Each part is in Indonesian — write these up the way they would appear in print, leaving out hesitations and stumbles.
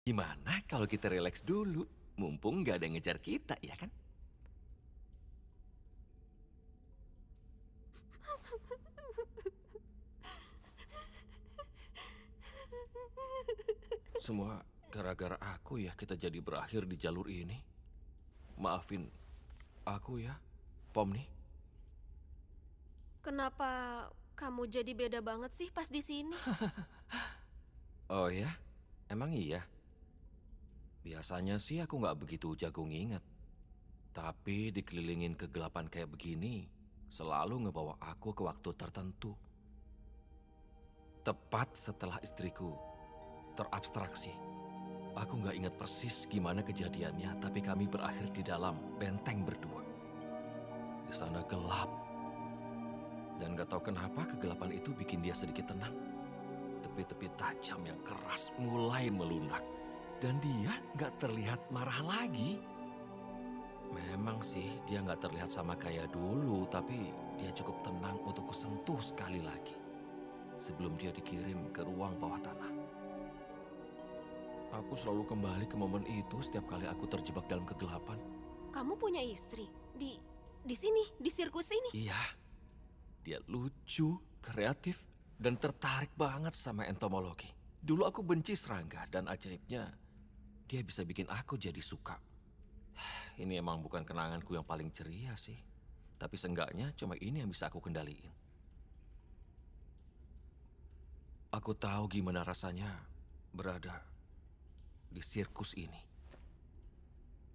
Gimana kalau kita relax dulu? Mumpung nggak ada yang ngejar kita, ya kan? Semua gara-gara aku ya kita jadi berakhir di jalur ini. Maafin aku ya, Pomni. Kenapa kamu jadi beda banget sih pas di sini? Oh ya? Emang iya? Biasanya sih aku nggak begitu jago nginget. Tapi dikelilingin kegelapan kayak begini, selalu ngebawa aku ke waktu tertentu. Tepat setelah istriku terabstraksi. Aku nggak ingat persis gimana kejadiannya, tapi kami berakhir di dalam benteng berdua. Di sana gelap. Dan gak tahu kenapa kegelapan itu bikin dia sedikit tenang. Tepi-tepi tajam yang keras mulai melunak. Dan dia gak terlihat marah lagi. Memang sih dia gak terlihat sama kayak dulu, tapi dia cukup tenang untuk kusentuh sekali lagi. Sebelum dia dikirim ke ruang bawah tanah. Aku selalu kembali ke momen itu setiap kali aku terjebak dalam kegelapan. Kamu punya istri di sini, di sirkus ini. Iya, dia lucu, kreatif, dan tertarik banget sama entomologi. Dulu aku benci serangga dan ajaibnya, dia bisa bikin aku jadi suka. Ini emang bukan kenanganku yang paling ceria sih. Tapi seenggaknya cuma ini yang bisa aku kendaliin. Aku tahu gimana rasanya berada di sirkus ini.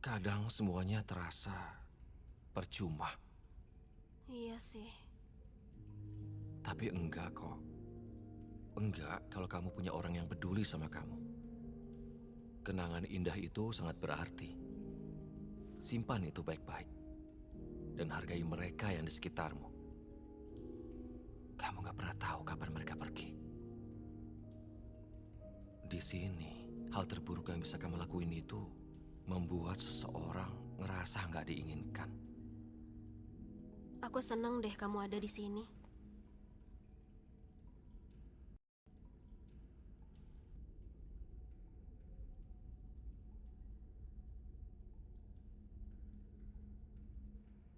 Kadang semuanya terasa percuma. Iya sih. Tapi enggak kok. Enggak kalau kamu punya orang yang peduli sama kamu. Kenangan indah itu sangat berarti. Simpan itu baik-baik. Dan hargai mereka yang di sekitarmu. Kamu gak pernah tahu kapan mereka pergi. Di sini, hal terburuk yang bisa kamu lakuin itu membuat seseorang ngerasa gak diinginkan. Aku senang deh kamu ada di sini.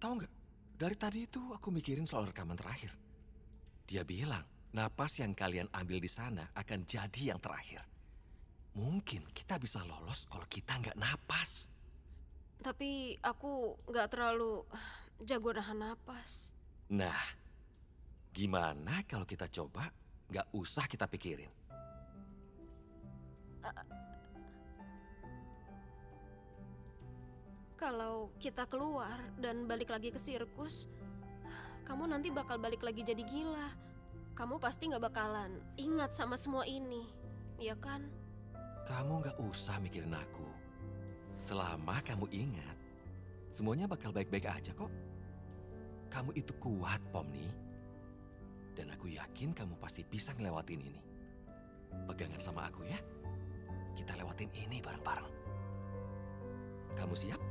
Tahu nggak? Dari tadi itu aku mikirin soal rekaman terakhir. Dia bilang, napas yang kalian ambil di sana akan jadi yang terakhir. Mungkin kita bisa lolos kalau kita nggak napas. Tapi aku nggak terlalu jago nahan napas. Nah, gimana kalau kita coba nggak usah kita pikirin? Kalau kita keluar dan balik lagi ke sirkus, kamu nanti bakal balik lagi jadi gila. Kamu pasti nggak bakalan ingat sama semua ini, ya kan? Kamu nggak usah mikirin aku. Selama kamu ingat, semuanya bakal baik-baik aja kok. Kamu itu kuat, Pomni. Dan aku yakin kamu pasti bisa ngelewatin ini. Pegangan sama aku ya. Kita lewatin ini bareng-bareng. Kamu siap?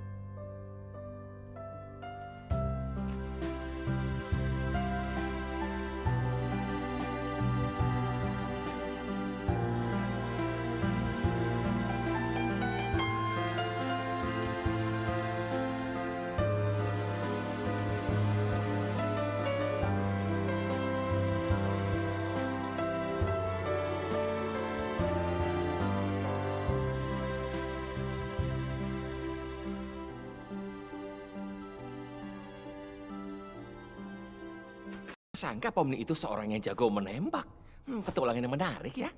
Sangka Pomni itu seorang yang jago menembak. Petualangan yang menarik ya.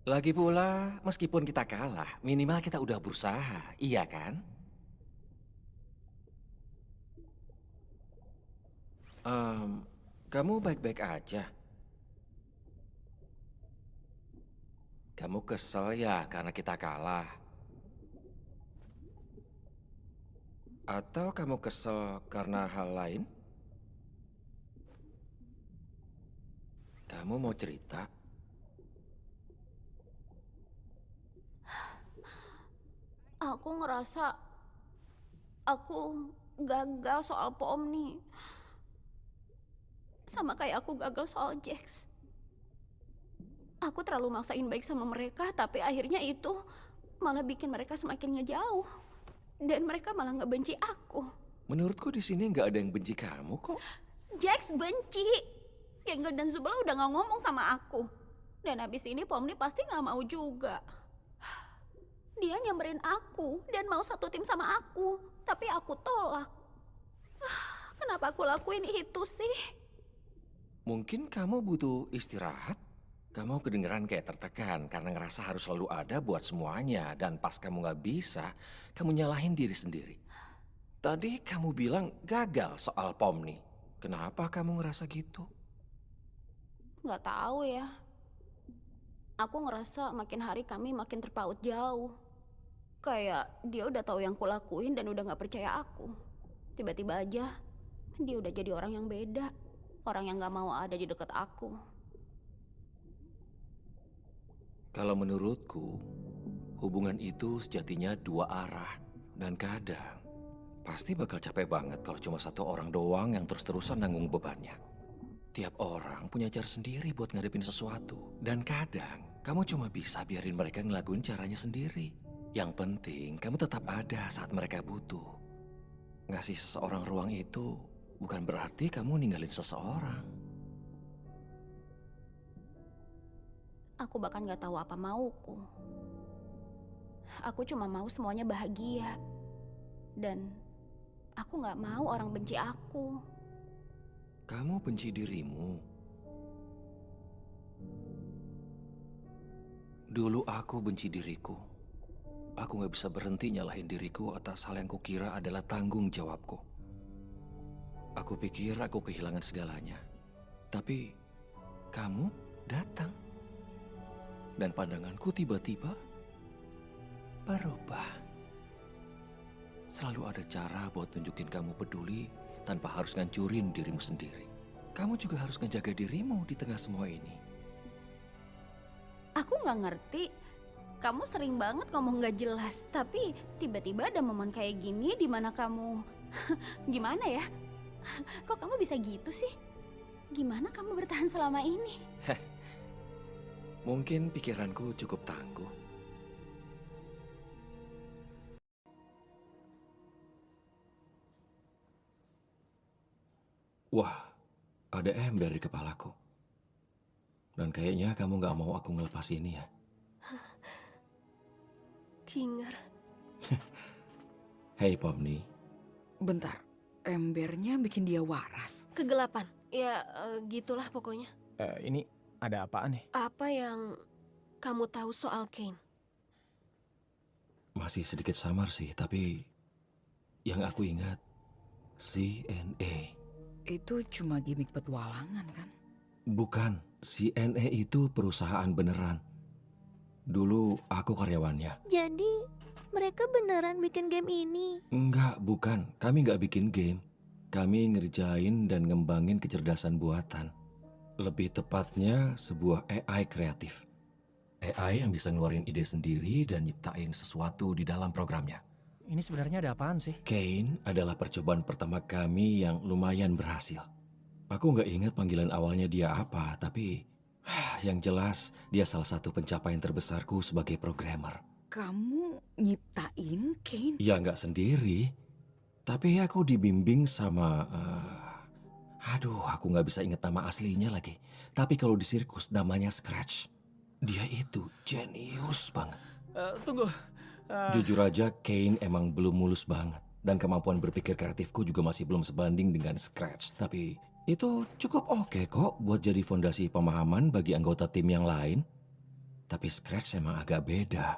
Lagi pula, meskipun kita kalah, minimal kita udah berusaha, iya kan? Kamu baik-baik aja. Kamu kesel ya karena kita kalah? Atau kamu kesel karena hal lain? Kamu mau cerita? Aku ngerasa aku gagal soal Pomni. Sama kayak aku gagal soal Jax. Aku terlalu maksain baik sama mereka, tapi akhirnya itu malah bikin mereka semakin ngejauh. Dan mereka malah ngebenci aku. Menurutku di sini nggak ada yang benci kamu kok. Jax benci. Gengel dan Zubla udah gak ngomong sama aku. Dan abis ini Pomni pasti gak mau juga. Dia nyamperin aku dan mau satu tim sama aku. Tapi aku tolak. Kenapa aku lakuin itu sih? Mungkin kamu butuh istirahat? Kamu kedengeran kayak tertekan karena ngerasa harus selalu ada buat semuanya. Dan pas kamu nggak bisa, kamu nyalahin diri sendiri. Tadi kamu bilang gagal soal Pomni. Kenapa kamu ngerasa gitu? Gak tahu ya. Aku ngerasa makin hari kami makin terpaut jauh. Kayak dia udah tahu yang kulakuin dan udah gak percaya aku. Tiba-tiba aja dia udah jadi orang yang beda. Orang yang gak mau ada di dekat aku. Kalau menurutku, hubungan itu sejatinya dua arah. Dan kadang, pasti bakal capek banget kalau cuma satu orang doang yang terus-terusan nanggung bebannya. Tiap orang punya cara sendiri buat ngadepin sesuatu. Dan kadang, kamu cuma bisa biarin mereka ngelakuin caranya sendiri. Yang penting, kamu tetap ada saat mereka butuh. Ngasih seseorang ruang itu bukan berarti kamu ninggalin seseorang. Aku bahkan gak tahu apa mauku. Aku cuma mau semuanya bahagia. Dan aku gak mau orang benci aku. Kamu benci dirimu. Dulu aku benci diriku. Aku gak bisa berhenti nyalahin diriku atas hal yang kukira adalah tanggung jawabku. Aku pikir aku kehilangan segalanya. Tapi kamu datang. Dan pandanganku tiba-tiba berubah. Selalu ada cara buat tunjukin kamu peduli tanpa harus ngancurin dirimu sendiri. Kamu juga harus ngejaga dirimu di tengah semua ini. Aku gak ngerti. Kamu sering banget ngomong gak jelas. Tapi tiba-tiba ada momen kayak gini di mana kamu... Gimana ya? Kok kamu bisa gitu sih? Gimana kamu bertahan selama ini? Mungkin pikiranku cukup tangguh. Wah, ada ember di kepalaku. Dan kayaknya kamu gak mau aku ngelepas ini ya. Kinger. Hei Pomni, Bentar, embernya bikin dia waras. Kegelapan. Ya, gitulah pokoknya. Ini ada apaan nih? Apa yang kamu tahu soal Kane? masih sedikit samar sih, tapi yang aku ingat, CNA. Itu cuma gimmick petualangan kan? Bukan, CNA itu perusahaan beneran. Dulu aku karyawannya. Jadi, mereka beneran bikin game ini? Enggak, bukan. Kami nggak bikin game. Kami ngerjain dan ngembangin kecerdasan buatan. Lebih tepatnya sebuah AI kreatif. AI yang bisa ngeluarin ide sendiri dan nyiptain sesuatu di dalam programnya. Ini sebenarnya ada apaan sih? Kane adalah percobaan pertama kami yang lumayan berhasil. Aku nggak ingat panggilan awalnya dia apa, tapi yang jelas dia salah satu pencapaian terbesarku sebagai programmer. Kamu nyiptain Kane? Ya nggak sendiri, tapi aku dibimbing sama... aku nggak bisa ingat nama aslinya lagi. Tapi kalau di sirkus namanya Scratch. Dia itu jenius banget. Tunggu. Jujur aja Kane emang belum mulus banget. Dan kemampuan berpikir kreatifku juga masih belum sebanding dengan Scratch. Tapi itu cukup oke kok buat jadi fondasi pemahaman bagi anggota tim yang lain. Tapi Scratch emang agak beda.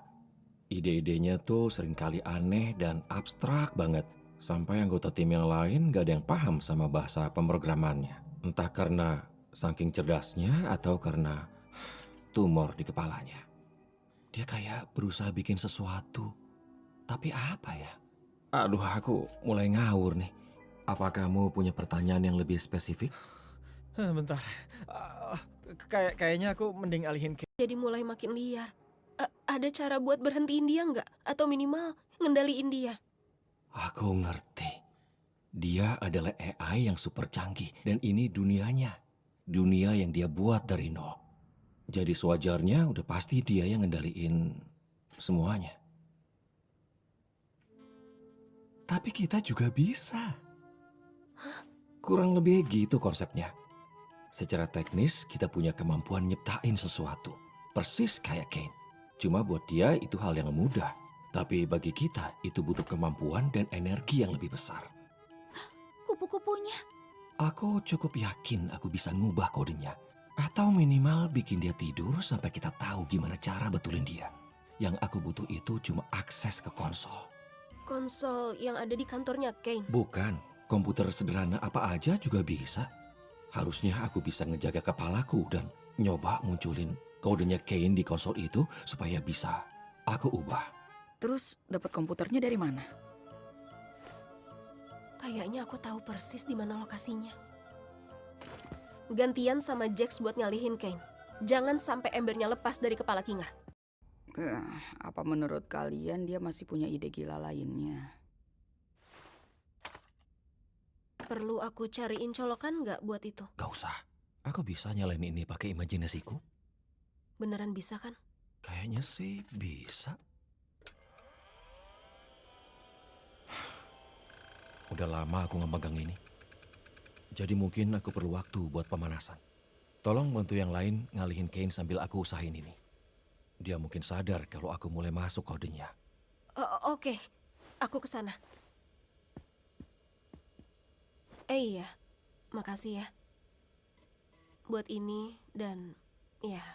Ide-idenya tuh seringkali aneh dan abstrak banget. Sampai anggota tim yang lain gak ada yang paham sama bahasa pemrogramannya. Entah karena saking cerdasnya atau karena tumor di kepalanya. Dia kayak berusaha bikin sesuatu. Tapi apa ya? Aduh, aku mulai ngawur nih. Apa kamu punya pertanyaan yang lebih spesifik? Bentar. Kayaknya aku mending alihin ke... Jadi mulai makin liar. Ada cara buat berhentiin dia nggak? Atau minimal ngendaliin dia? Aku ngerti. Dia adalah AI yang super canggih. Dan ini dunianya. Dunia yang dia buat dari nol. Jadi sewajarnya udah pasti dia yang ngendaliin semuanya. Tapi kita juga bisa. Kurang lebih gitu konsepnya. Secara teknis kita punya kemampuan nyiptain sesuatu. Persis kayak Kane. Cuma buat dia itu hal yang mudah. Tapi bagi kita itu butuh kemampuan dan energi yang lebih besar. Kupu-kupunya. Aku cukup yakin aku bisa ngubah kodenya. Atau minimal bikin dia tidur sampai kita tahu gimana cara betulin dia. Yang aku butuh itu cuma akses ke konsol. Konsol yang ada di kantornya Kane. Bukan, komputer sederhana apa aja juga bisa. Harusnya aku bisa ngejaga kepalaku dan nyoba munculin kodenya Kane di konsol itu supaya bisa aku ubah. Terus dapat komputernya dari mana? Kayaknya aku tahu persis di mana lokasinya. Gantian sama Jax buat ngalihin Kane. Jangan sampai embernya lepas dari kepala Kingar. Apa menurut kalian dia masih punya ide gila lainnya? Perlu aku cariin colokan nggak buat itu? Gak usah, aku bisa nyalain ini pakai imajinasiku. Beneran bisa kan? Kayaknya sih bisa. Udah lama aku nggak megang ini. Jadi mungkin aku perlu waktu buat pemanasan. Tolong bantu yang lain ngalihin Kane sambil aku usahain ini. Dia mungkin sadar kalau aku mulai masuk kodenya. Oke, aku kesana. Iya, makasih ya. Buat ini dan ya,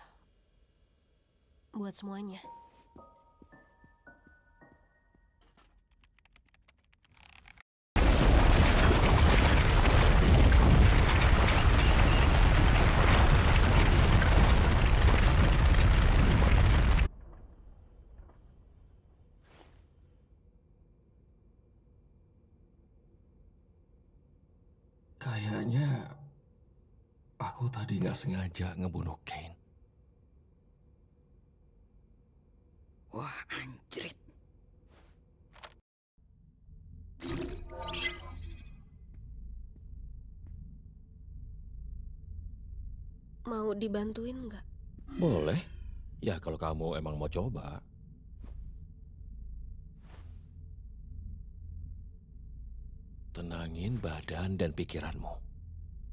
buat semuanya. Kayaknya aku tadi nggak sengaja ngebunuh Kane. Wah, anjrit. Mau dibantuin nggak? Boleh. Ya kalau kamu emang mau coba. Tenangin badan dan pikiranmu.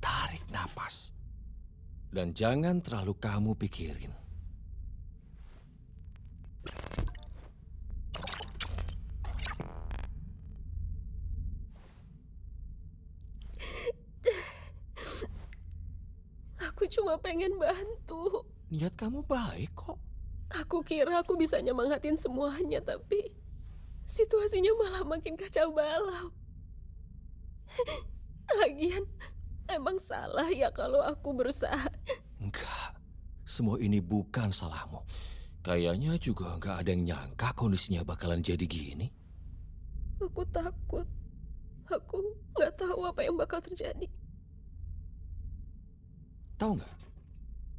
Tarik napas. Dan jangan terlalu kamu pikirin. Aku cuma pengen bantu. Niat kamu baik kok. Aku kira aku bisa nyemangatin semuanya, tapi situasinya malah makin kacau balau. Lagian, emang salah ya kalau aku berusaha. Enggak, semua ini bukan salahmu. Kayaknya juga nggak ada yang nyangka kondisinya bakalan jadi gini. Aku takut. Aku nggak tahu apa yang bakal terjadi. Tahu nggak?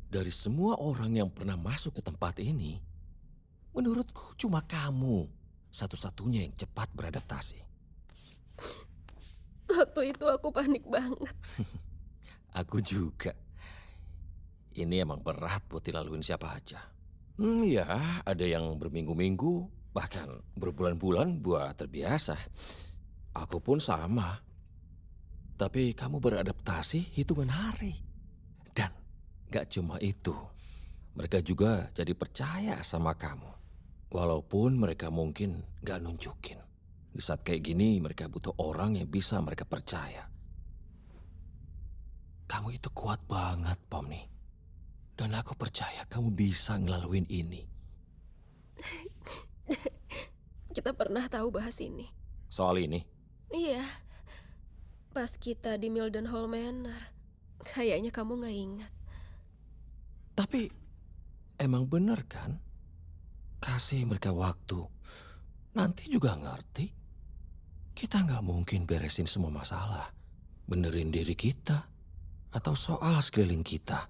Dari semua orang yang pernah masuk ke tempat ini, menurutku cuma kamu satu-satunya yang cepat beradaptasi. Waktu itu aku panik banget. Aku juga. Ini emang berat buat dilaluin siapa aja. Ya, ada yang berminggu-minggu, bahkan berbulan-bulan buat terbiasa. Aku pun sama. Tapi kamu beradaptasi hitungan hari. Dan gak cuma itu, mereka juga jadi percaya sama kamu. Walaupun mereka mungkin gak nunjukin. Di saat kayak gini mereka butuh orang yang bisa mereka percaya. Kamu itu kuat banget, Pomni. Dan aku percaya kamu bisa ngelaluin ini. Kita pernah tahu bahas ini. Soal ini? Iya. Pas kita di Mildenhall Manor. Kayaknya kamu gak ingat. Tapi emang bener kan? Kasih mereka waktu. Nanti juga ngerti. Kita nggak mungkin beresin semua masalah. Benerin diri kita. Atau soal sekeliling kita.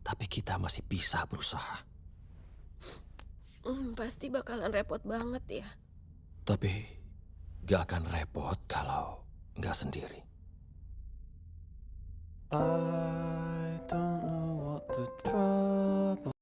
Tapi kita masih bisa berusaha. Pasti bakalan repot banget ya. Tapi gak akan repot kalau nggak sendiri. I don't know what the trouble.